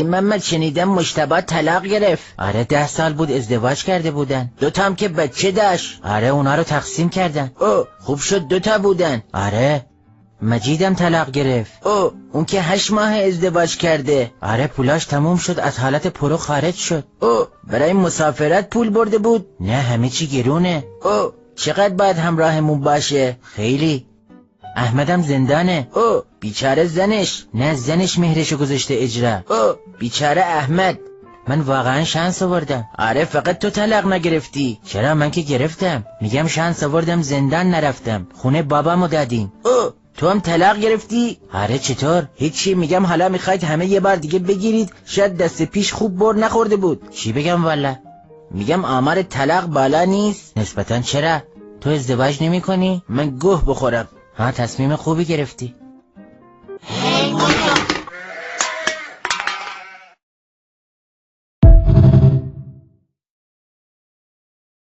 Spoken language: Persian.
محمد شنیدم مجتبی طلاق گرفت. آره 10 سال بود ازدواج کرده بودن. 2 تا هم که بچه داشت. آره اونا رو تقسیم کردن. خوب شد 2 تا بودن. آره مجیدم طلاق گرفت. اون که 8 ماه ازدواج کرده. آره پولاش تموم شد، از حالت پرو خارج شد. برای مسافرت پول برده بود. نه همه چی گرونه. چقدر باید همراهمون باشه؟ خیلی. احمدم زندانه. بیچاره زنش. نه زنش مهرشو گذاشته اجرا. بیچاره احمد. من واقعا شانس آوردم. آره فقط تو طلاق نگرفتی. چرا من که گرفتم. میگم شانس آوردم زندان نرفتم، خونه بابامو دادیم. تو هم طلاق گرفتی؟ آره چطور؟ هیچی، میگم حالا میخواید همه یه بار دیگه بگیرید، شاید دست پیش خوب بر نخورده بود. چی بگم والا؟ میگم آمار طلاق بالا نیست؟ نسبتا. چرا؟ تو ازدواج نمی کنی؟ من گوه بخورم. تصمیم خوبی گرفتی.